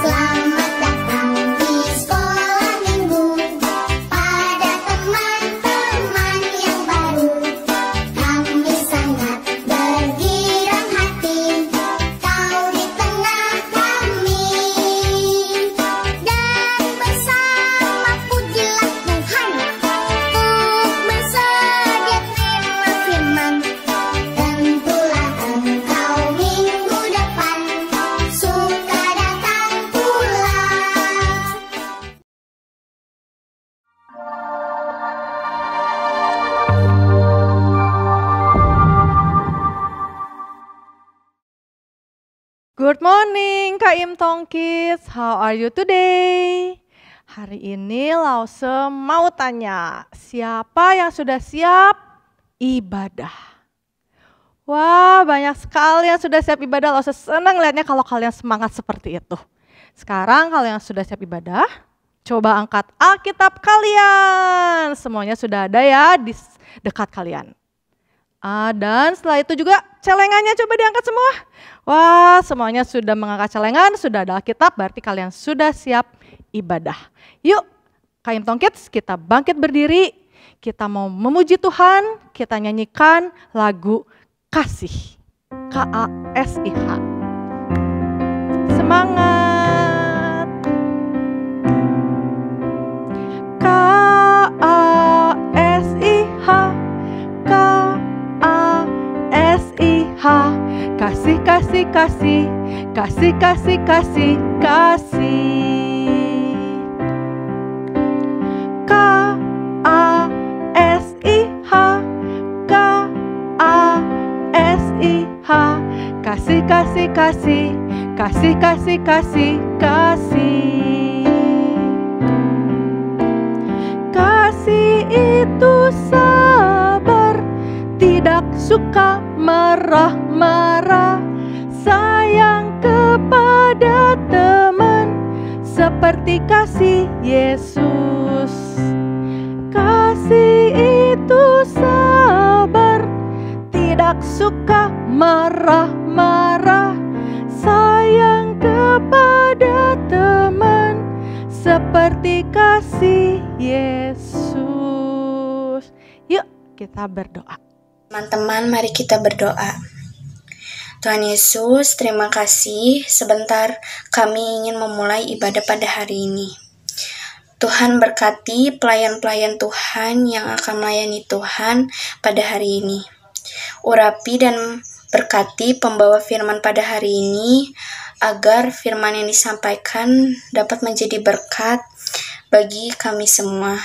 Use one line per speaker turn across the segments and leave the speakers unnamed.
Selamat datang di sekolah minggu pada teman-teman yang baru. Kami sangat bergirang hati kau di tengah kami. Dan bersama pujilah Tuhan untuk bersedia terima firman. Tentulah engkau minggu depan suka datang pula.
Good morning, Kak Im Tong Kids. How are you today? Hari ini Lause mau tanya, siapa yang sudah siap ibadah? Wah, banyak sekali yang sudah siap ibadah. Lause senang lihatnya kalau kalian semangat seperti itu. Sekarang kalian yang sudah siap ibadah, coba angkat Alkitab kalian. Semuanya sudah ada ya di dekat kalian. Dan setelah itu juga celengannya coba diangkat semua. Wah, semuanya sudah mengangkat celengan, sudah ada Alkitab, berarti kalian sudah siap ibadah. Yuk, Kak Im Tong Kids, kita bangkit berdiri. Kita mau memuji Tuhan, kita nyanyikan lagu Kasih. K-A-S-I-H. Semangat. K-A-S-I-H. K-A-S-I-H. Kasih, kasih, kasih, kasih, kasih, kasih, kasih. K-A-S-I-H. K-A-S-I-H. Kasih, kasih, kasih, kasih, kasih, kasih, kasih. Kasih itu sabar, tidak suka marah-marah, sayang kepada teman seperti kasih Yesus. Kasih itu sabar, tidak suka marah-marah, sayang kepada teman seperti kasih Yesus. Yuk kita berdoa.
Teman-teman, mari kita berdoa. Tuhan Yesus, terima kasih. Sebentar kami ingin memulai ibadah pada hari ini. Tuhan berkati pelayan-pelayan Tuhan yang akan melayani Tuhan pada hari ini. Urapi dan berkati pembawa firman pada hari ini, agar firman yang disampaikan dapat menjadi berkat bagi kami semua.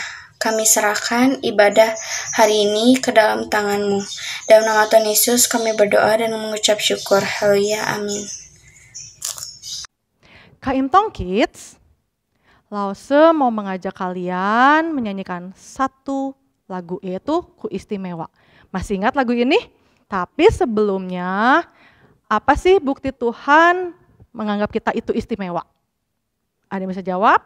Kami serahkan ibadah hari ini ke dalam tangan-Mu. Dalam nama Tuhan Yesus kami berdoa dan mengucap syukur. Haleluya, amin.
Kak Im Tong Kids, Lause mau mengajak kalian menyanyikan satu lagu, yaitu Ku Istimewa. Masih ingat lagu ini? Tapi sebelumnya, apa sih bukti Tuhan menganggap kita itu istimewa? Ada yang bisa jawab?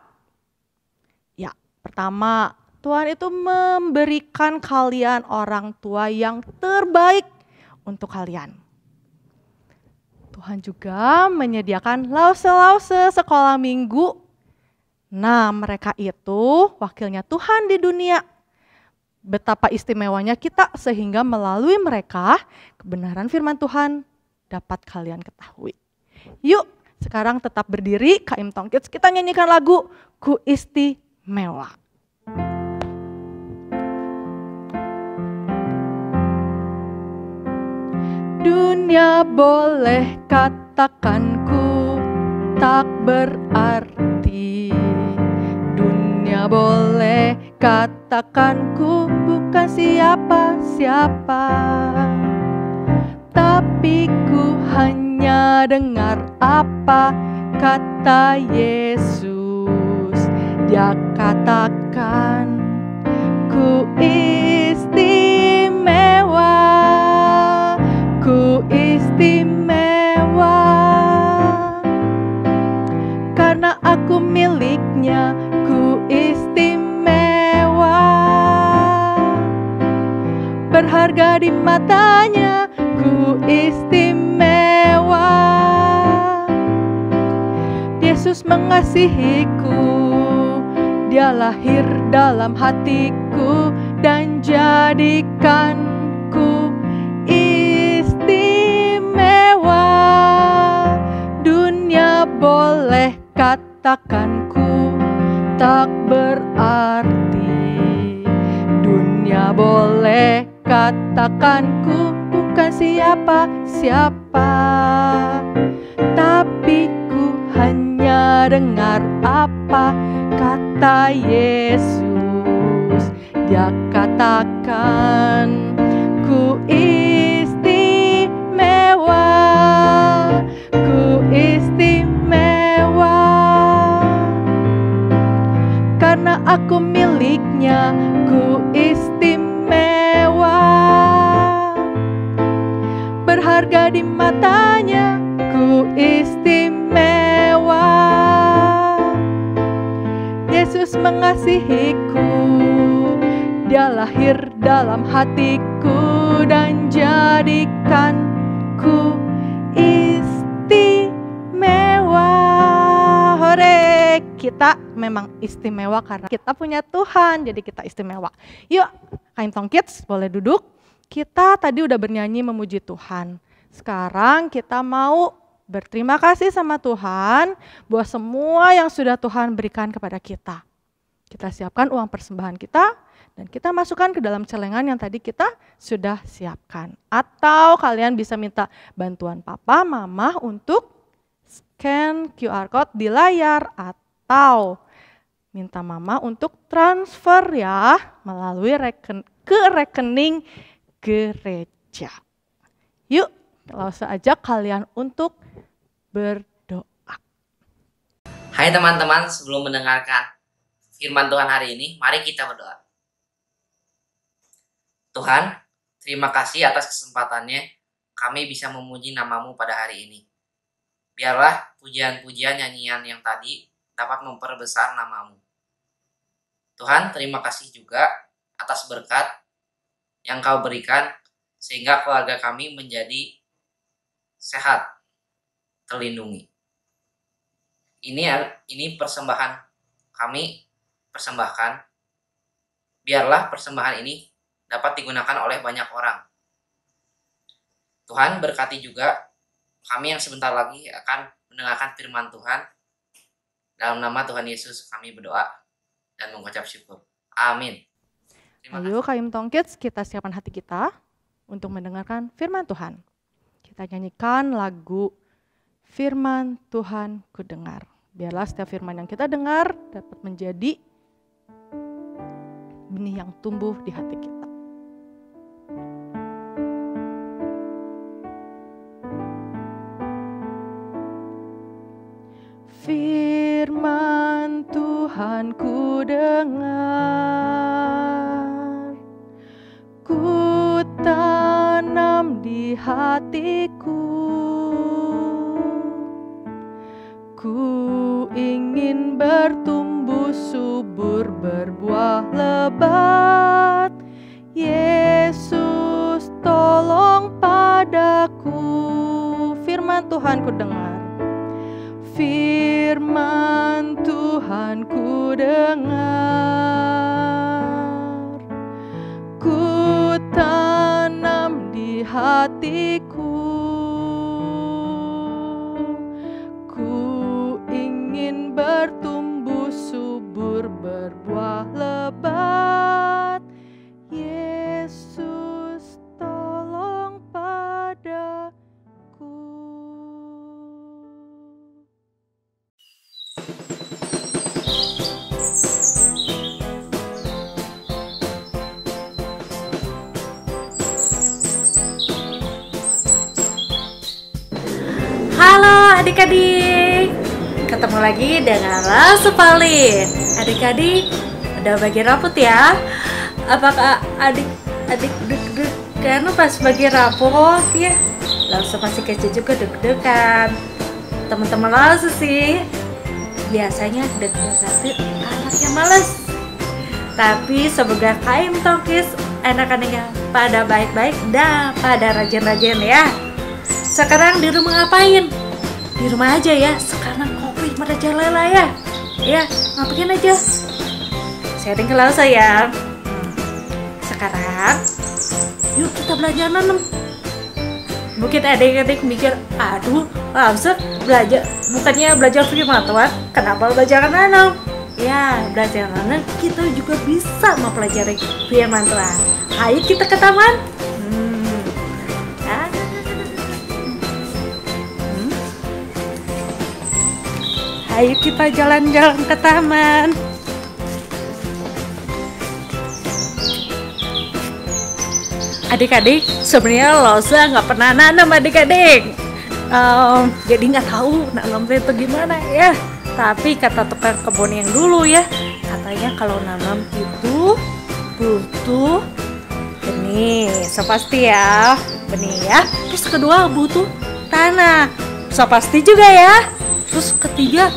Ya, pertama, Tuhan itu memberikan kalian orang tua yang terbaik untuk kalian. Tuhan juga menyediakan lause-lause sekolah minggu. Nah, mereka itu wakilnya Tuhan di dunia. Betapa istimewanya kita sehingga melalui mereka kebenaran firman Tuhan dapat kalian ketahui. Yuk, sekarang tetap berdiri, Kak Im Tong Kids, kita nyanyikan lagu Ku Istimewa. Dunia boleh katakan ku tak berarti. Dunia boleh katakan ku bukan siapa-siapa. Tapi ku hanya dengar apa kata Yesus. Dia katakan ku istimewa. Ku istimewa karena aku miliknya. Ku istimewa, berharga di matanya. Ku istimewa, Yesus mengasihiku, Dia lahir dalam hatiku dan jadikanku istimewa. Dunia boleh katakan ku tak berarti, dunia boleh katakan ku bukan siapa-siapa, tapi ku hanya dengar apa kata Yesus. Dia katakan ku istimewa, ku istimewa. Karena aku miliknya, ku istimewa. Berharga di matanya, ku istimewa. Yesus mengasihiku, Dia lahir dalam hatiku dan jadikanku istimewa. Hore, kita memang istimewa karena kita punya Tuhan, jadi kita istimewa. Yuk, Kaimtong Kids boleh duduk. Kita tadi udah bernyanyi memuji Tuhan. Sekarang kita mau berterima kasih sama Tuhan buat semua yang sudah Tuhan berikan kepada kita. Kita siapkan uang persembahan kita dan kita masukkan ke dalam celengan yang tadi kita sudah siapkan. Atau kalian bisa minta bantuan papa, mama untuk scan QR code di layar, atau minta mama untuk transfer ya melalui ke rekening gereja. Yuk, langsung ajak kalian untuk berdoa.
Hai teman-teman, sebelum mendengarkan firman Tuhan hari ini, mari kita berdoa. Tuhan, terima kasih atas kesempatannya kami bisa memuji nama-Mu pada hari ini. Biarlah pujian-pujian nyanyian yang tadi dapat memperbesar nama-Mu. Tuhan, terima kasih juga atas berkat yang Kau berikan sehingga keluarga kami menjadi sehat, terlindungi. Ini persembahan kami persembahkan. Biarlah persembahan ini dapat digunakan oleh banyak orang. Tuhan, berkati juga kami yang sebentar lagi akan mendengarkan firman Tuhan. Dalam nama Tuhan Yesus kami berdoa dan mengucap syukur. Amin.
Ayo Kaimtong Kids, kita siapkan hati kita untuk mendengarkan firman Tuhan. Kita nyanyikan lagu Firman Tuhan Ku Dengar. Biarlah setiap firman yang kita dengar dapat menjadi benih yang tumbuh di hati kita. Firman Tuhan ku dengar, ku tanam di hatiku, ku ingin bertumbuh subur berbuah lebat. Yesus tolong padaku. Firman Tuhan ku dengar, firman Tuhan ku dengar, ku tanam di hatiku, ku ingin bertumbuh subur berbuah lebat. Yesus tolong padaku.
Halo adik-adik, ketemu lagi dengan Rasupali. Adik-adik udah bagi rapot ya? Apakah adik-adik deg-degan pas bagi rapot ya? Langsung masih kecil juga deg-degan. Teman-teman langsung sih biasanya deg-degan itu anaknya males. Tapi semoga Kaimtong Kids anak-anaknya pada baik-baik dan pada rajin-rajin ya. Sekarang di rumah ngapain? Di rumah aja ya, sekarang COVID merajalela ya. Ya, ngapain aja. Sharing ke Lausa ya. Sekarang, yuk kita belajar nanam. Mungkin adik-adik mikir, aduh, Lausa belajar, bukannya belajar firman Tuhan, kenapa belajar nanam? Ya, belajar nanam kita juga bisa mempelajari firman Tuhan. Ayo kita ke taman. Ayo kita jalan-jalan ke taman. Adik-adik, sebenarnya Lausa nggak pernah nanam adik-adik. Jadi nggak tahu nanam itu gimana ya. Tapi kata tukang kebun yang dulu ya, katanya kalau nanam itu butuh benih, so pasti ya, benih ya. Terus kedua butuh tanah, so pasti juga ya. Terus ketiga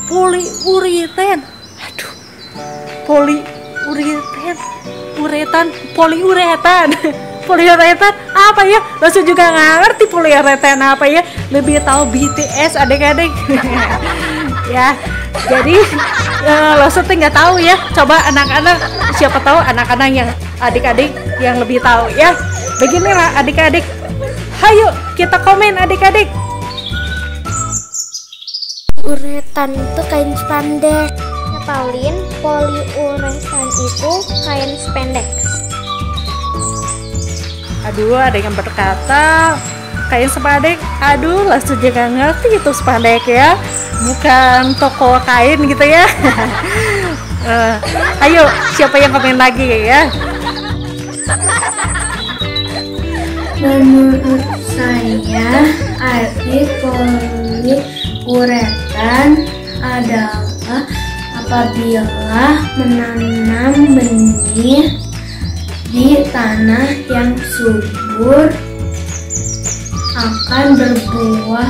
poliuretan. Aduh, poliuretan. Poliuretan apa ya? Lausa juga nggak ngerti poliuretan apa ya. Lebih tahu BTS adik-adik. Ya, jadi Lausa tuh nggak tahu ya. Coba anak-anak, siapa tahu anak-anak yang adik-adik yang lebih tahu ya. Beginilah adik-adik. Hayo kita komen adik-adik.
Uretan itu kain spandek. Ya, Paulin, poliuretan itu kain spandek.
Aduh, ada yang berkata kain spandek. Aduh, Lausa juga ngerti itu spandek ya. Bukan toko kain gitu ya. Ayo, siapa yang komen lagi ya?
Menurut saya, arti poliuretan adalah apabila menanam benih di tanah yang subur akan berbuah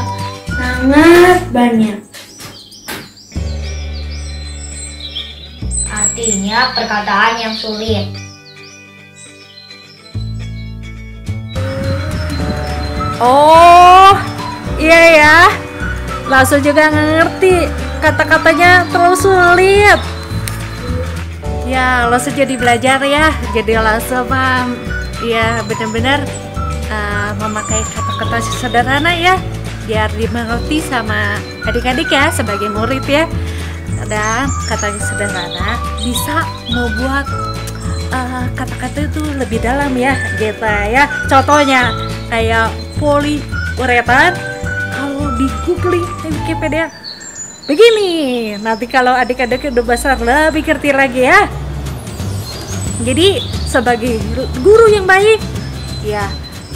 sangat banyak.
Artinya perkataan yang sulit.
Oh, iya ya. Lausa juga nggak ngerti, kata-katanya terlalu sulit. Ya, Lausa jadi belajar ya. Jadi Lausa ya benar-benar memakai kata-kata sederhana ya, biar dimengerti sama adik-adik ya sebagai murid ya. Dan katanya sederhana bisa membuat kata-kata itu lebih dalam ya, gitu ya. Contohnya kayak poliuretan, kalau di googling di Wikipedia begini. Nanti kalau adik-adik udah besar lebih ngerti lagi ya. Jadi sebagai guru yang baik ya,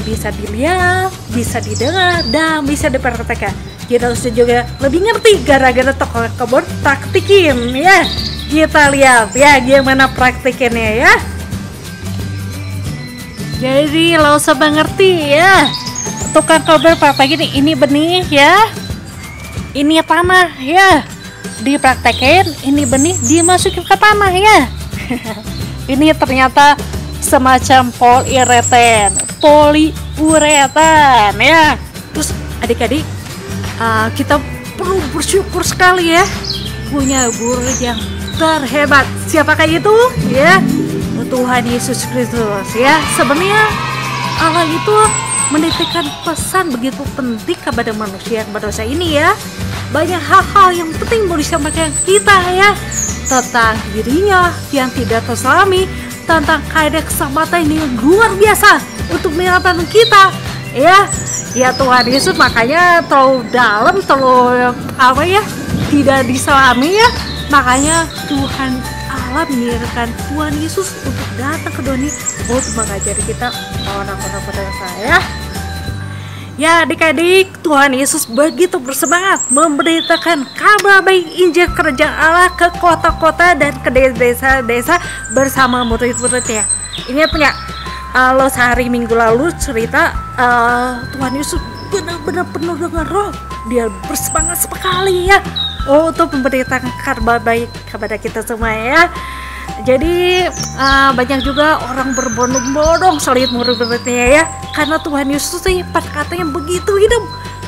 bisa dilihat, bisa didengar, dan bisa dipraktekkan. Kita harus juga lebih ngerti gara-gara toko kebun praktikin ya. Kita lihat ya gimana praktikinnya ya. Jadi Lausa mengerti ya. Tukang kebun praktekin ini benih ya. Ini tanah ya. Dipraktekin, ini benih dimasukin ke tanah ya. Ini ternyata semacam poliuretan ya. Terus adik-adik, kita perlu bersyukur sekali ya punya guru yang terhebat. Siapakah itu? Ya, Tuhan Yesus Kristus ya. Sebenarnya Allah itu menitipkan pesan begitu penting kepada manusia yang berdosa ini ya. Banyak hal-hal yang penting mau disampaikan kita ya, tentang dirinya yang tidak terselami, tentang keadaan kesempatan yang luar biasa untuk menyelamatkan kita ya. Ya Tuhan Yesus makanya terlalu dalam, terlalu apa ya, tidak diselami ya. Makanya Tuhan Allah mengirimkan Tuhan Yesus untuk datang ke dunia untuk mengajari kita orang-orang berdosa ya. Ya adik-adik, Tuhan Yesus begitu bersemangat memberitakan kabar baik Injil Kerajaan Allah ke kota-kota dan ke desa-desa bersama murid-muridnya. Ini punya Lausa hari Minggu lalu cerita Tuhan Yesus benar-benar penuh dengan roh. Dia bersemangat sekali ya untuk memberitakan kabar baik kepada kita semua ya. Jadi banyak juga orang berbondong-bondong selain murid-muridnya ya, karena Tuhan Yesus sih kata yang begitu hidup,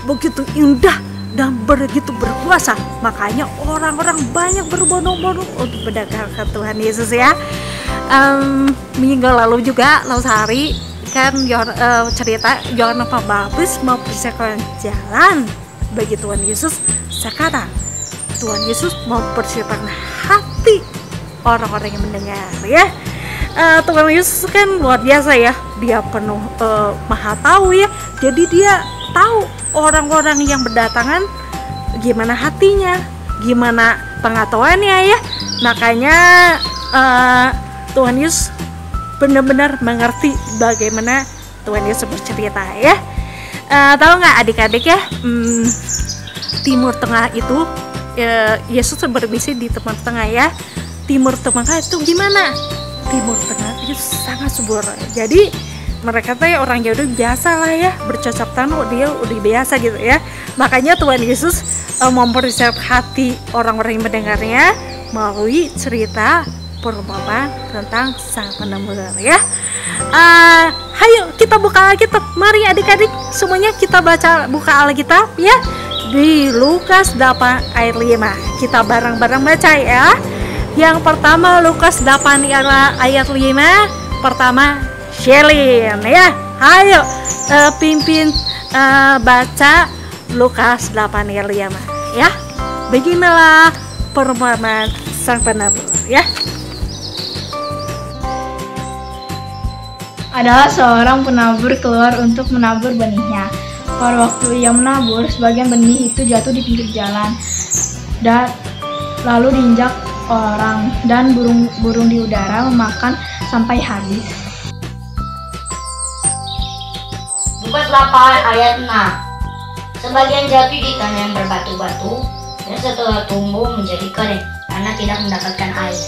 begitu indah dan begitu berkuasa. Makanya orang-orang banyak berbondong-bondong untuk mendengarkan Tuhan Yesus ya. Minggu lalu juga Lausari kan cerita Yohanes Pembaptis mempersiapkan jalan bagi Tuhan Yesus. Sekarang Tuhan Yesus mempersiapkan hati orang-orang yang mendengar ya. Tuhan Yesus kan luar biasa ya, dia penuh maha tahu ya, jadi dia tahu orang-orang yang berdatangan gimana hatinya, gimana pengetahuannya ya. Makanya Tuhan Yesus benar-benar mengerti bagaimana Tuhan Yesus bercerita ya. Tahu nggak adik-adik ya, Timur Tengah itu Yesus bermisi di Timur Tengah ya. Timur Tengah itu gimana? Timur Tengah itu sangat subur. Jadi mereka tuh orang Yahudi biasa lah ya, bercocok tanam, dia udah biasa gitu ya. Makanya Tuhan Yesus mempersiapkan hati orang-orang yang mendengarnya melalui cerita perumpamaan tentang Sang Penebus ya. Hayo kita buka Alkitab. Mari adik-adik semuanya kita buka Alkitab ya. Di Lukas 8 ayat 5. Kita bareng-bareng baca ya. Yang pertama Lukas 8 ayat 5. Pertama Shelin ya. Ayo pimpin baca Lukas 8 ayat 5 ya. Beginilah perumpamaan Sang Penebus ya.
Adalah seorang penabur keluar untuk menabur benihnya. Pada waktu ia menabur, sebagian benih itu jatuh di pinggir jalan dan lalu diinjak orang, dan burung-burung di udara memakan sampai habis.
Lukas 8 ayat 6. Sebagian jatuh di tanah yang berbatu-batu, dan setelah tumbuh menjadi kering karena tidak mendapatkan air.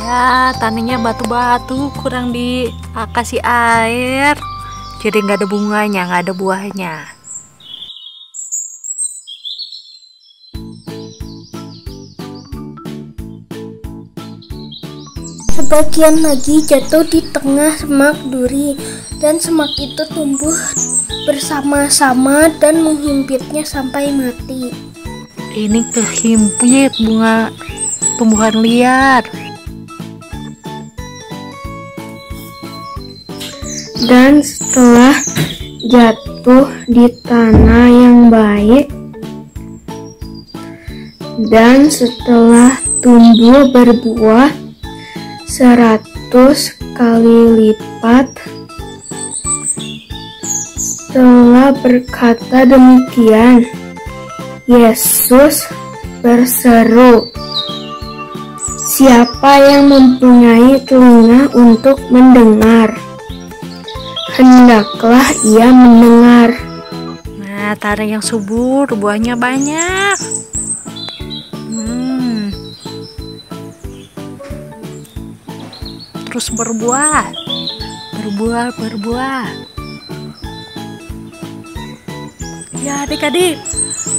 Ya, tanahnya batu-batu, kurang dikasih air, jadi nggak ada bunganya, nggak ada buahnya.
Sebagian lagi jatuh di tengah semak duri, dan semak itu tumbuh bersama-sama dan menghimpitnya sampai mati.
Ini kehimpit bunga tumbuhan liar.
Dan setelah jatuh di tanah yang baik, dan setelah tumbuh berbuah 100 kali lipat. Setelah berkata demikian, Yesus berseru, "Siapa yang mempunyai telinga untuk mendengar, hendaklah ia mendengar."
Nah, tanah yang subur, buahnya banyak. Terus berbuah. Ya adik-adik,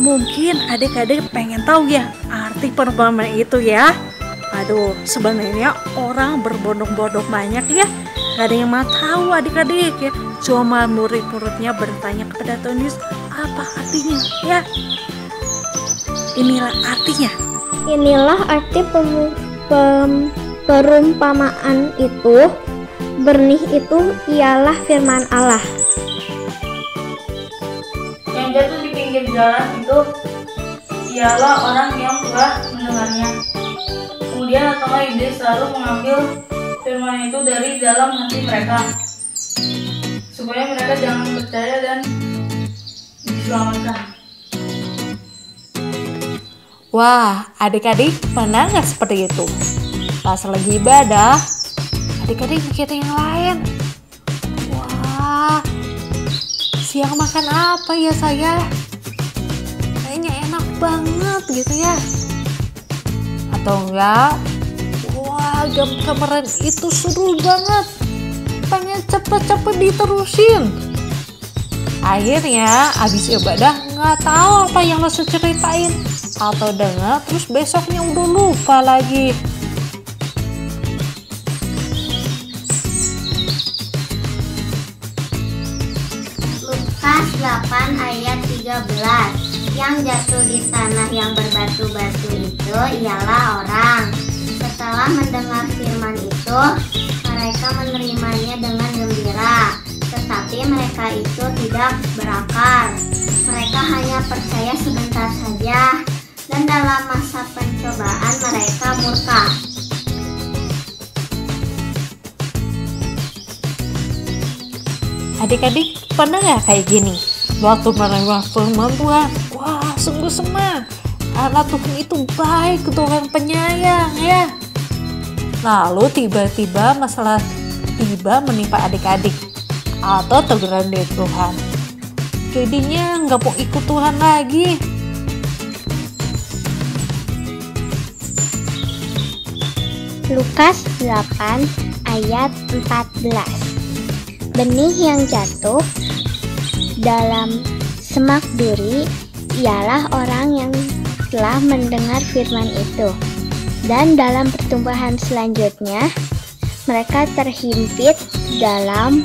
mungkin adik-adik pengen tahu ya arti perumpamaan itu ya. Aduh, sebenarnya orang berbondong-bondong banyak ya, gak ada yang mau tahu adik-adik ya. Cuma murid-muridnya bertanya kepada Tuhan Yesus, apa artinya ya. Inilah artinya.
Inilah arti perumpamaan itu. Benih itu ialah firman Allah.
Yang jatuh di pinggir jalan itu ialah orang yang telah mendengarnya. Kemudian datanglah iblis lalu mengambil firman itu dari dalam hati mereka, supaya mereka jangan percaya dan diselamatkan.
Wah, adik-adik pernah nggak seperti itu? Pas lagi ibadah, adik-adik mikir yang lain. Wah, siang makan apa ya saya? Kayaknya enak banget gitu ya. Atau enggak, wah kemarin itu seru banget, pengen cepet-cepet diterusin. Akhirnya abis ibadah nggak tahu apa yang harus ceritain, atau dengar terus besoknya udah lupa lagi.
Lukas 8 ayat 13.
Yang jatuh di tanah yang berbatu-batu itu ialah orang. Setelah mendengar firman itu, mereka menerimanya dengan gembira. Tetapi mereka itu tidak berakar. Mereka hanya percaya sebentar saja, dan dalam masa pencobaan mereka murka.
Adik-adik pernah nggak kayak gini? Waktu menerima firman Tuhan, wah sungguh senang. Anak Tuhan itu baik, Tuhan penyayang ya. Lalu tiba-tiba masalah tiba menimpa adik-adik atau teguran dari Tuhan. Jadinya nggak mau ikut Tuhan lagi.
Lukas 8 ayat 14. Benih yang jatuh dalam semak duri ialah orang yang telah mendengar firman itu, dan dalam pertumbuhan selanjutnya mereka terhimpit dalam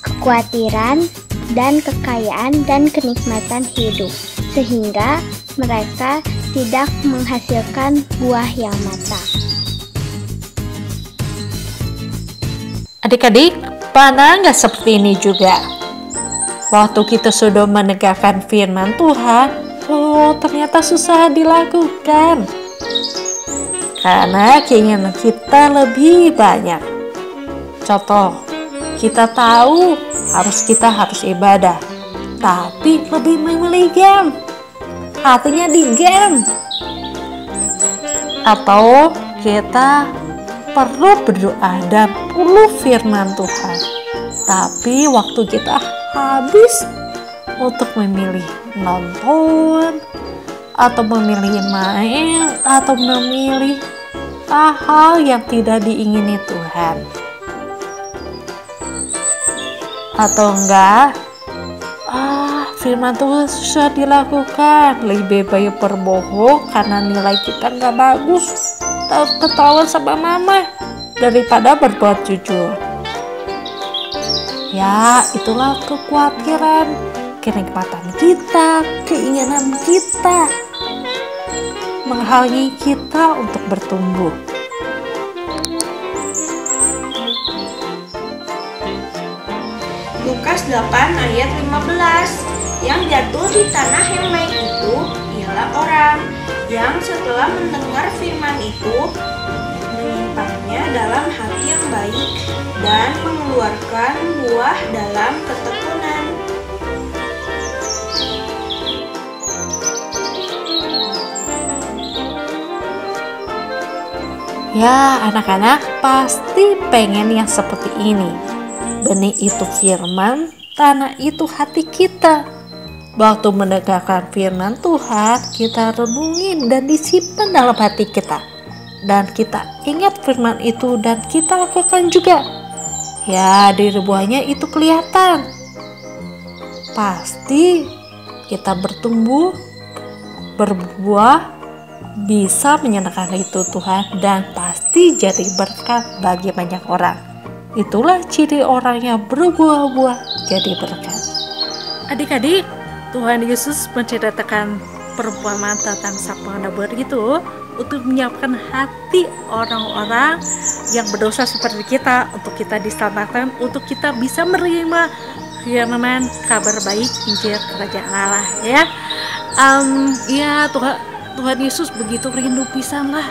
kekhawatiran dan kekayaan dan kenikmatan hidup, sehingga mereka tidak menghasilkan buah yang matang.
Adik-adik, pernah nggak seperti ini juga? Waktu kita sudah menegakkan firman Tuhan, ternyata susah dilakukan. Karena keinginan kita lebih banyak. Contoh, kita tahu kita harus ibadah, tapi lebih memilih game. Hatinya di game. Atau kita perlu berdoa dan perlu firman Tuhan, tapi waktu kita habis untuk memilih nonton atau memilih main atau memilih hal-hal yang tidak diingini Tuhan. Atau enggak, firman Tuhan susah dilakukan, lebih baik berbohong karena nilai kita nggak bagus, ketahuan sama mama, daripada berbuat jujur. Ya, itulah kekhawatiran, kenikmatan kita, keinginan kita menghalangi kita untuk bertumbuh.
Lukas 8 ayat 15. Yang jatuh di tanah yang baik itu ialah orang yang setelah mendengar firman itu menyimpannya dalam hati yang baik dan mengeluarkan buah dalam ketekunan.
Ya, anak-anak pasti pengen yang seperti ini. Benih itu firman, tanah itu hati kita. Waktu mendengarkan firman Tuhan, kita renungin dan disimpan dalam hati kita. Dan kita ingat firman itu dan kita lakukan juga. Ya, dari buahnya itu kelihatan. Pasti kita bertumbuh, berbuah, bisa menyenangkan itu Tuhan, dan pasti jadi berkat bagi banyak orang. Itulah ciri orang yang berbuah-buah jadi berkat. Adik-adik, Tuhan Yesus menceritakan perumpamaan tentang sang penabur itu untuk menyiapkan hati orang-orang yang berdosa seperti kita, untuk kita diselamatkan, untuk kita bisa menerima firman kabar baik Injil Kerajaan Allah ya. Ya Tuhan Yesus begitu rindu pisan lah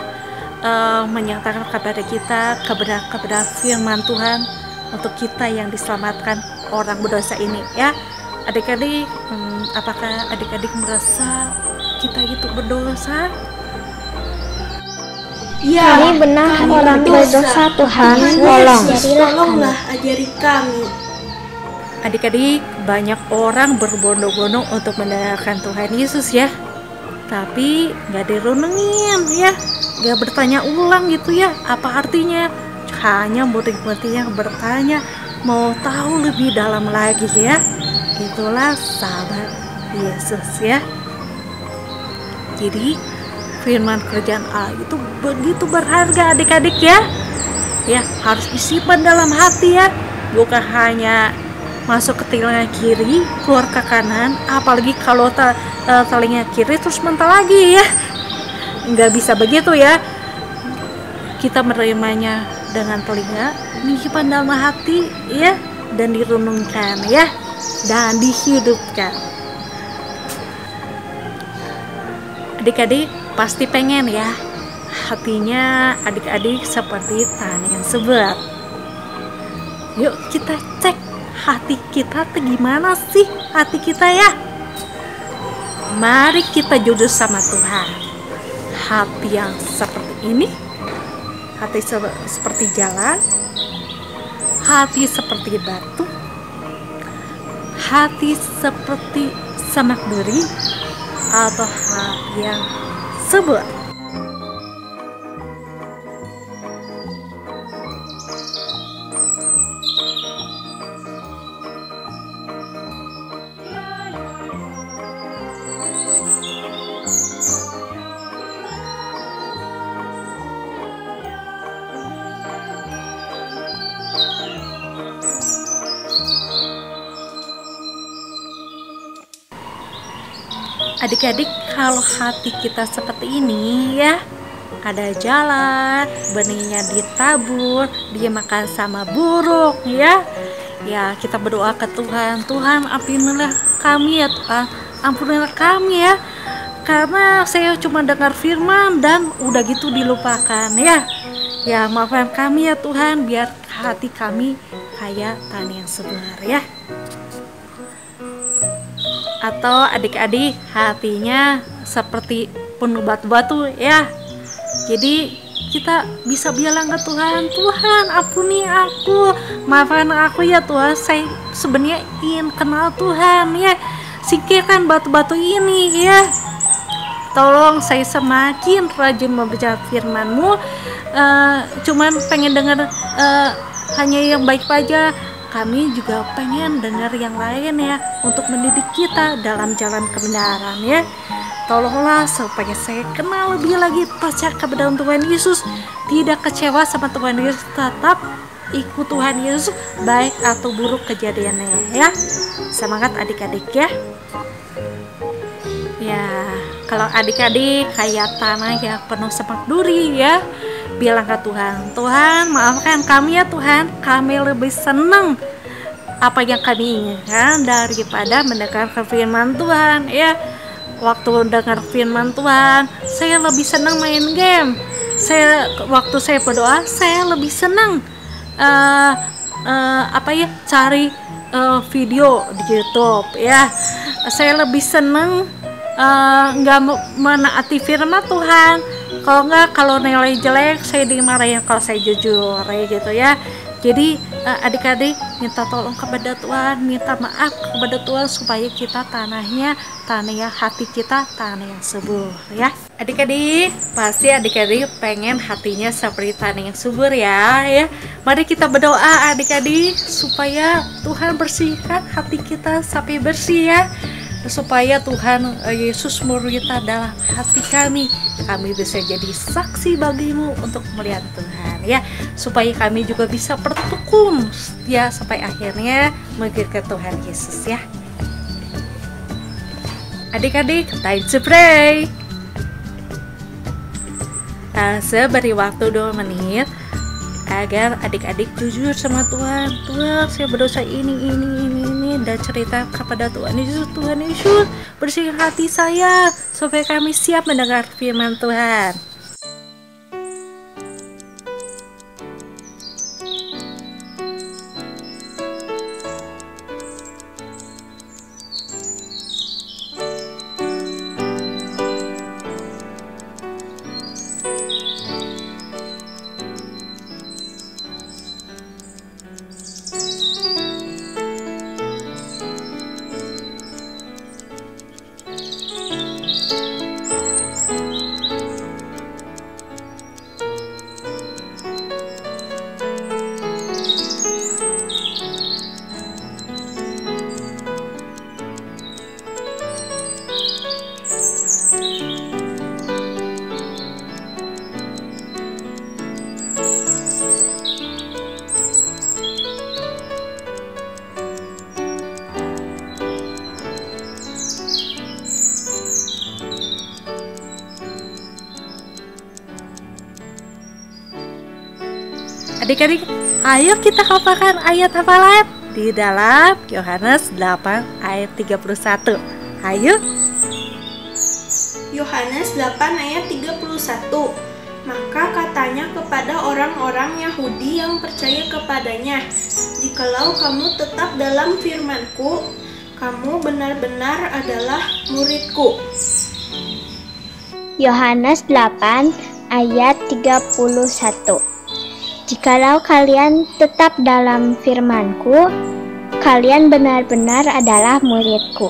menyatakan kepada kita kebenaran firman Tuhan untuk kita yang diselamatkan orang berdosa ini ya. Adik-adik, apakah adik-adik merasa kita itu berdosa?
Ya, ini benar orang berdosa, Tuhan,
tolonglah ajari kami.
Adik-adik, banyak orang berbondong-bondong untuk mendengarkan Tuhan Yesus ya, tapi nggak direnungin ya, nggak bertanya ulang gitu ya, apa artinya? Hanya murid-muridnya bertanya, mau tahu lebih dalam lagi ya. Itulah sahabat Yesus ya. Jadi firman kerajaan Allah itu begitu berharga adik-adik ya. Ya, harus disimpan dalam hati ya. Bukan hanya masuk ke telinga kiri, keluar ke kanan, apalagi kalau telinga kiri terus mental lagi ya. Nggak bisa begitu ya. Kita menerimanya dengan telinga, menyimpan dalam hati ya, dan direnungkan ya, dan dihidupkan. Adik-adik pasti pengen ya hatinya adik-adik seperti tanaman sebat. Yuk kita cek hati kita tuh gimana sih hati kita ya. Mari kita jujur sama Tuhan. Hati yang seperti ini, hati seperti jalan, hati seperti batu, hati seperti semak duri, atau hati yang subur. Adik-adik, kalau hati kita seperti ini ya, ada jalan, benihnya ditabur, dia makan sama burung ya. Ya, kita berdoa ke Tuhan, Tuhan ampunilah kami ya Tuhan, ampunilah kami ya. Karena saya cuma dengar firman dan udah gitu dilupakan ya. Ya, maafkan kami ya Tuhan, biar hati kami kayak tanah yang subur ya. Atau adik-adik hatinya seperti penuh batu-batu ya. Jadi kita bisa bilang ke Tuhan, Tuhan ampuni aku, maafkan aku ya Tuhan, saya sebenarnya ingin kenal Tuhan ya, singkirkan batu-batu ini ya. Tolong saya semakin rajin membaca firman-Mu, cuman pengen dengar hanya yang baik aja. Kami juga pengen dengar yang lain ya, untuk mendidik kita dalam jalan kebenaran ya. Tolonglah supaya saya kenal lebih lagi, percaya kepada Tuhan Yesus, tidak kecewa sama Tuhan Yesus, tetap ikut Tuhan Yesus baik atau buruk kejadiannya ya. Semangat adik-adik ya. Ya, kalau adik-adik kayak tanah yang penuh semak duri ya, bilang ke Tuhan, Tuhan maafkan kami ya Tuhan, kami lebih senang apa yang kami inginkan daripada mendengarkan firman Tuhan ya. Waktu dengar firman Tuhan, saya lebih senang main game. Waktu saya berdoa, saya lebih senang cari video di YouTube ya. Saya lebih senang nggak menaati firman Tuhan. Kalau enggak, kalau nilai jelek saya dimarahin kalau saya jujur gitu ya. Jadi adik-adik minta tolong kepada Tuhan, minta maaf kepada Tuhan supaya kita tanah hati kita tanah yang subur ya. Adik-adik pasti adik-adik pengen hatinya seperti tanah yang subur ya. Mari kita berdoa adik-adik supaya Tuhan bersihkan hati kita sampai bersih ya, supaya Tuhan Yesus memerintah dalam hati kami bisa jadi saksi bagimu untuk melihat Tuhan ya, supaya kami juga bisa bertekun ya sampai akhirnya mengikuti Tuhan Yesus ya. Adik-adik, time to pray. Saya beri waktu 2 menit agar adik-adik jujur sama Tuhan. Tuhan, saya berdosa ini dan cerita kepada Tuhan Yesus. Tuhan Yesus, bersihkan hati saya supaya kami siap mendengar firman Tuhan. Adik-adik, ayo kita hafalkan ayat hafalan di dalam Yohanes 8 ayat 31. Ayo.
Yohanes 8 ayat 31. Maka katanya kepada orang-orang Yahudi yang percaya kepadanya, "Jikalau kamu tetap dalam firman-Ku, kamu benar-benar adalah murid-Ku."
Yohanes 8 ayat 31. Jikalau kalian tetap dalam firman-Ku, kalian benar-benar adalah murid-Ku.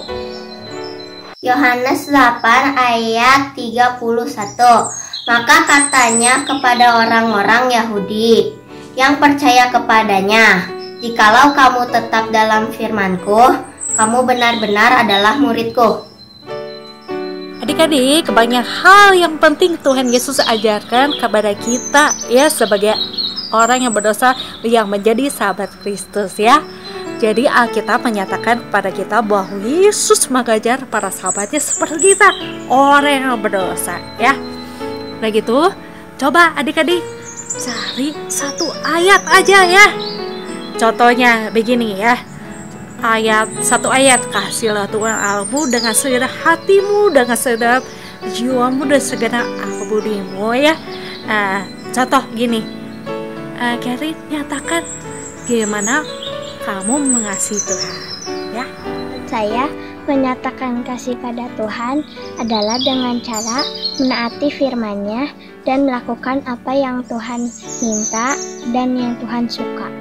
Yohanes 8 ayat 31. Maka katanya kepada orang-orang Yahudi yang percaya kepadanya, "Jikalau kamu tetap dalam firman-Ku, kamu benar-benar adalah murid-Ku."
Adik-adik, banyak hal yang penting Tuhan Yesus ajarkan kepada kita ya sebagai orang yang berdosa yang menjadi sahabat Kristus ya. Jadi Alkitab menyatakan kepada kita bahwa Yesus mengajar para sahabatnya seperti kita, orang yang berdosa ya. Nah gitu, coba adik-adik cari satu ayat aja ya. Contohnya begini ya. Satu ayat, "Kasihlah Tuhan Allahmu dengan segenap hatimu, dengan segenap jiwamu, dan segenap akal budimu" ya. Contoh gini, Gary nyatakan gimana kamu mengasihi Tuhan ya.
Saya menyatakan kasih pada Tuhan adalah dengan cara menaati firman-Nya dan melakukan apa yang Tuhan minta dan yang Tuhan suka.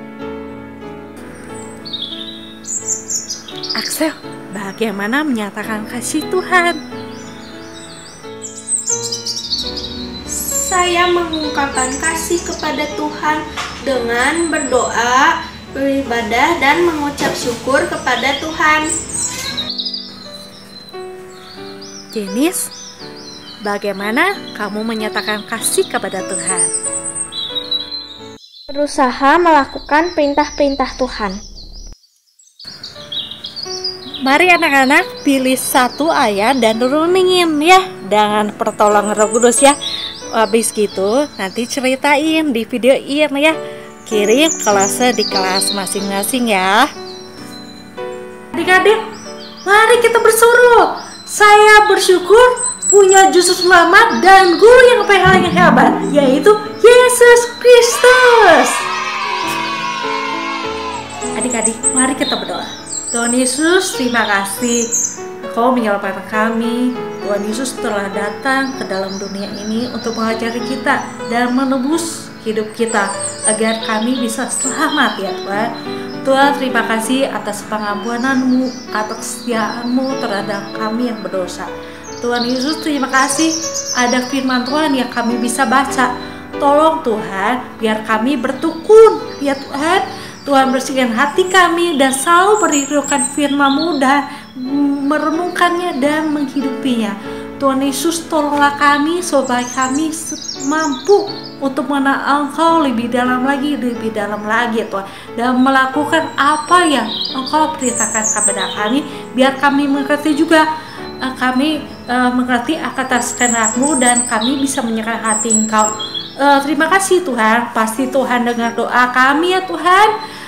Axel, bagaimana menyatakan kasih Tuhan?
Saya mengungkapkan kasih kepada Tuhan dengan berdoa, beribadah, dan mengucap syukur kepada Tuhan.
Jenis, bagaimana kamu menyatakan kasih kepada Tuhan?
Berusaha melakukan perintah-perintah Tuhan.
Mari anak-anak pilih satu ayat dan runingin ya dengan pertolongan Roh Kudus ya. Habis gitu nanti ceritain di videoin ya. Kirim kelasnya di kelas masing-masing ya. Adik-adik, mari kita berseru. Saya bersyukur punya juru selamat dan guru yang paling hebat, yaitu Yesus Kristus. Adik-adik, mari kita berdoa. Tuhan Yesus, terima kasih Engkau menyelamatkan kami. Tuhan Yesus telah datang ke dalam dunia ini untuk mengajari kita dan menebus hidup kita agar kami bisa selamat ya Tuhan. Tuhan, terima kasih atas pengampunan-Mu, atas kesetiaan-Mu terhadap kami yang berdosa. Tuhan Yesus, terima kasih ada firman Tuhan yang kami bisa baca. Tolong Tuhan, biar kami bertekun ya Tuhan. Tuhan bersihkan hati kami dan selalu merindukan firman-Mu dan merenungkannya dan menghidupinya. Tuhan Yesus, tolonglah kami supaya kami mampu untuk mengenal Engkau lebih dalam lagi Tuhan, dan melakukan apa yang Engkau perintahkan kepada kami, biar kami mengerti juga mengerti atas kehendak-Mu dan kami bisa menyerahkan hati Engkau. Terima kasih Tuhan, pasti Tuhan dengar doa kami ya Tuhan.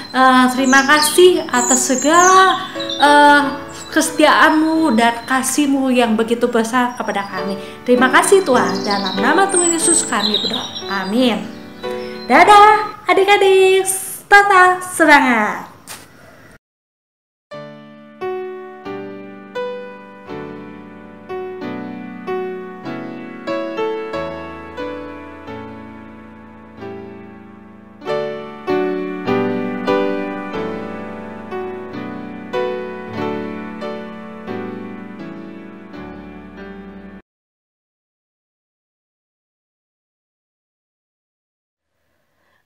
Terima kasih atas segala kesetiaan-Mu dan kasih-Mu yang begitu besar kepada kami. Terima kasih Tuhan, dalam nama Tuhan Yesus kami berdoa. Amin. Dadah adik-adik, tetap semangat.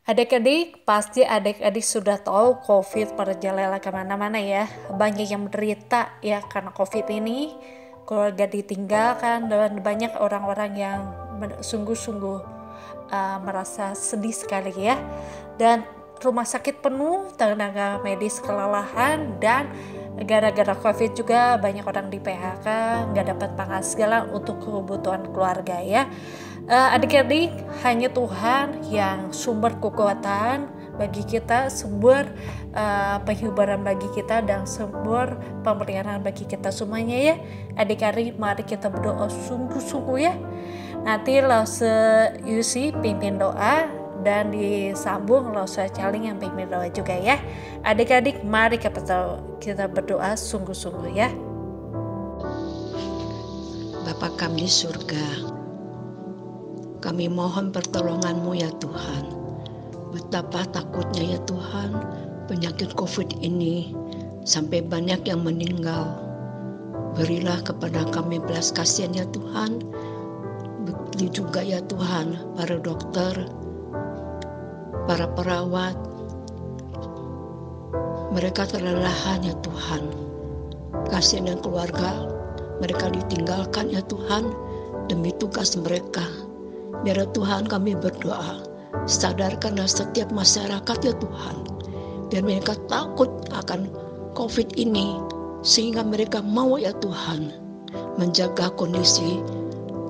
Adik-adik, pasti adik-adik sudah tahu COVID merajalela kemana-mana ya. Banyak yang menderita ya karena COVID ini. Keluarga ditinggalkan dan banyak orang-orang yang sungguh-sungguh merasa sedih sekali ya. Dan rumah sakit penuh, tenaga medis kelelahan, dan gara-gara COVID juga banyak orang di PHK, nggak dapat penghasilan untuk kebutuhan keluarga ya. Adik-adik, hanya Tuhan yang sumber kekuatan, bagi kita, sumber penghiburan bagi kita, dan sumber pemeliharaan bagi kita semuanya ya. Adik-adik, mari kita berdoa sungguh-sungguh ya. Nanti Lause Yusi pimpin doa dan disambung Lause Caling yang pimpin doa juga ya. Adik-adik, mari kita berdoa sungguh-sungguh ya.
Bapa kami di surga, kami mohon pertolongan-Mu ya Tuhan. Betapa takutnya ya Tuhan, penyakit COVID ini sampai banyak yang meninggal. Berilah kepada kami belas kasihan ya Tuhan. Begitu juga ya Tuhan, para dokter, para perawat, mereka kelelahan ya Tuhan. Kasihan dan keluarga mereka ditinggalkan ya Tuhan demi tugas mereka. Biar Tuhan kami berdoa, sadarkanlah setiap masyarakat ya Tuhan, biar mereka takut akan COVID ini, sehingga mereka mau ya Tuhan menjaga kondisi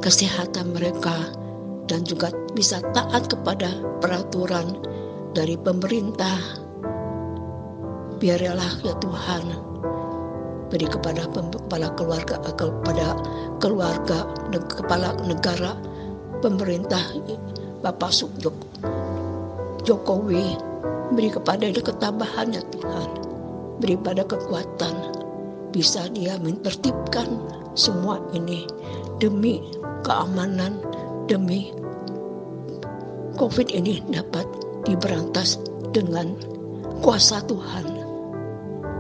kesehatan mereka dan juga bisa taat kepada peraturan dari pemerintah. Biarlah ya Tuhan beri kepada kepala negara, pemerintah Bapak Jokowi, beri kepada dia ketabahan ya Tuhan, beri pada kekuatan, bisa dia menertibkan semua ini demi keamanan, demi COVID ini dapat diberantas dengan kuasa Tuhan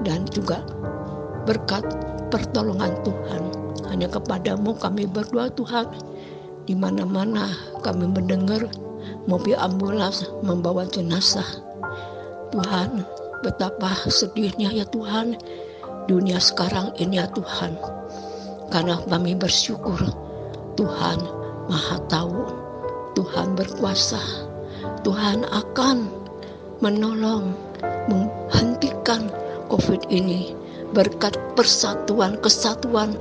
dan juga berkat pertolongan Tuhan. Hanya kepadamu kami berdoa Tuhan. Di mana-mana kami mendengar mobil ambulans membawa jenazah. Tuhan, betapa sedihnya ya Tuhan dunia sekarang ini ya Tuhan. Karena kami bersyukur Tuhan Maha Tahu, Tuhan berkuasa, Tuhan akan menolong menghentikan COVID ini berkat persatuan, kesatuan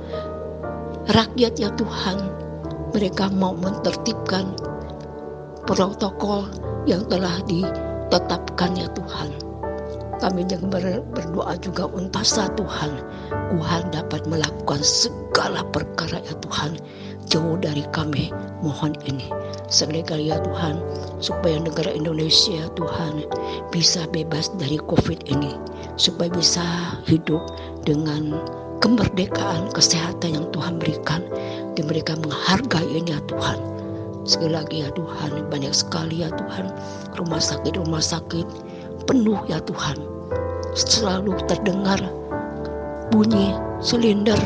rakyat ya Tuhan. Mereka mau menertibkan protokol yang telah ditetapkan ya Tuhan. Kami juga berdoa juga untuk Tuhan dapat melakukan segala perkara ya Tuhan, jauh dari kami mohon ini. Sekali ya Tuhan, supaya negara Indonesia ya Tuhan bisa bebas dari COVID ini, supaya bisa hidup dengan kemerdekaan, kesehatan yang Tuhan berikan, dan mereka menghargai ini ya Tuhan. Sekali lagi ya Tuhan, banyak sekali ya Tuhan rumah sakit penuh ya Tuhan. Selalu terdengar bunyi silinder,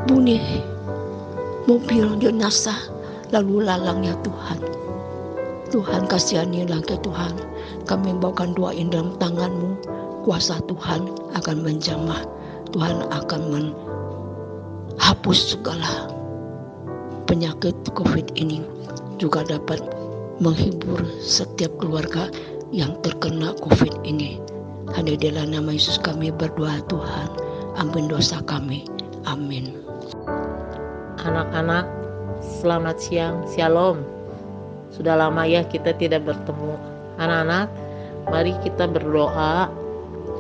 bunyi mobil jenazah lalu lalang ya Tuhan. Tuhan kasihanilah ya Tuhan. Kami membawakan doa ini dalam tangan-Mu. Kuasa Tuhan akan menjamah. Tuhan akan menghapus segala penyakit COVID ini, juga dapat menghibur setiap keluarga yang terkena COVID ini. Hanya di dalam nama Yesus kami berdoa Tuhan, ampun dosa kami. Amin.
Anak-anak, selamat siang, shalom. Sudah lama ya kita tidak bertemu. Anak-anak, mari kita berdoa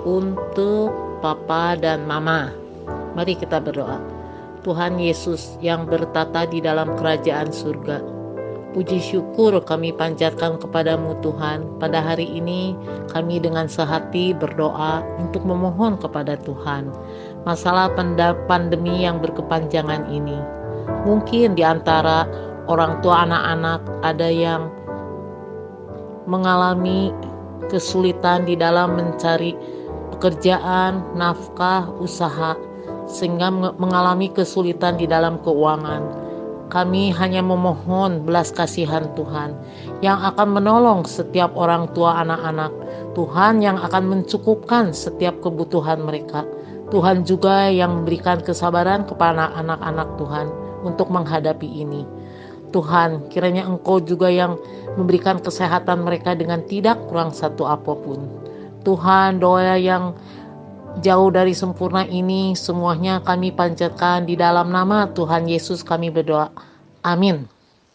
untuk Papa dan Mama. Mari kita berdoa. Tuhan Yesus yang bertata di dalam kerajaan surga, puji syukur kami panjatkan kepadamu Tuhan. Pada hari ini kami dengan sehati berdoa untuk memohon kepada Tuhan masalah pandemi yang berkepanjangan ini. Mungkin di antara orang tua anak-anak ada yang mengalami kesulitan di dalam mencari pekerjaan, nafkah, usaha, sehingga mengalami kesulitan di dalam keuangan. Kami hanya memohon belas kasihan Tuhan yang akan menolong setiap orang tua anak-anak. Tuhan yang akan mencukupkan setiap kebutuhan mereka. Tuhan juga yang memberikan kesabaran kepada anak-anak Tuhan untuk menghadapi ini. Tuhan, kiranya Engkau juga yang memberikan kesehatan mereka dengan tidak kurang satu apapun. Tuhan, doa yang jauh dari sempurna ini semuanya kami panjatkan di dalam nama Tuhan Yesus kami berdoa. Amin.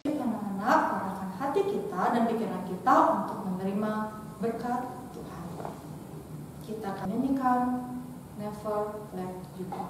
Anak-anak, arahkan hati kita dan pikiran kita untuk menerima berkat
never let you go.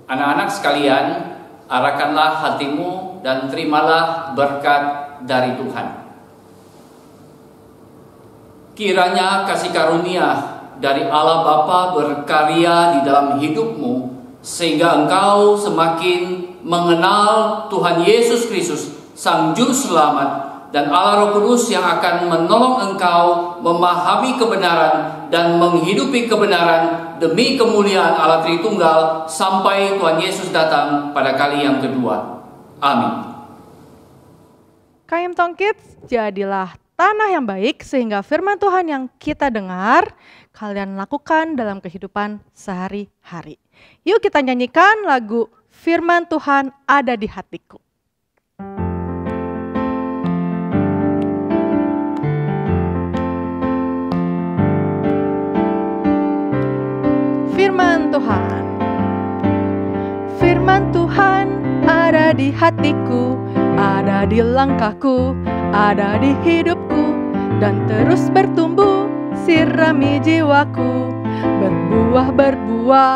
Anak-anak sekalian, arahkanlah hatimu dan terimalah berkat dari Tuhan. Kiranya kasih karunia dari Allah Bapa berkarya di dalam hidupmu, sehingga engkau semakin mengenal Tuhan Yesus Kristus, Sang Juru Selamat, dan Allah Roh Kudus yang akan menolong engkau memahami kebenaran dan menghidupi kebenaran demi kemuliaan Allah Tritunggal sampai Tuhan Yesus datang pada kali yang kedua. Amin.
KM Tong Kids, jadilah tanah yang baik sehingga firman Tuhan yang kita dengar kalian lakukan dalam kehidupan sehari-hari. Yuk kita nyanyikan lagu Firman Tuhan Ada di Hatiku. Firman Tuhan. Firman Tuhan ada di hatiku, ada di langkahku, ada di hidupku, dan terus bertumbuh, sirami jiwaku. Berbuah, berbuah,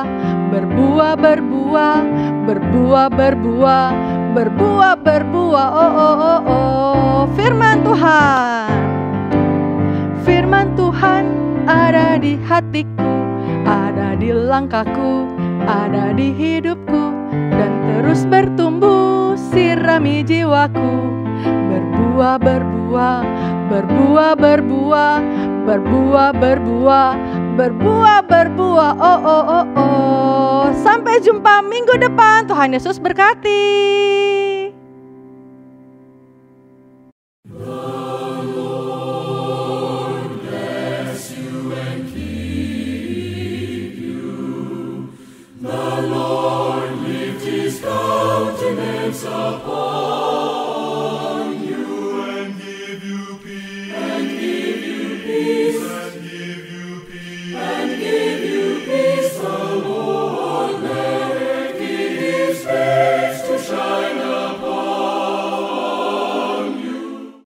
berbuah, berbuah, berbuah, berbuah, berbuah, berbuah, oh, oh, oh, oh. Firman Tuhan. Firman Tuhan ada di hatiku, ada di langkahku, ada di hidupku, dan terus bertumbuh, sirami jiwaku. Berbuah, berbuah, berbuah, berbuah, berbuah, berbuah, berbuah, berbuah, oh, oh, oh, oh. Sampai jumpa minggu depan, Tuhan Yesus berkati.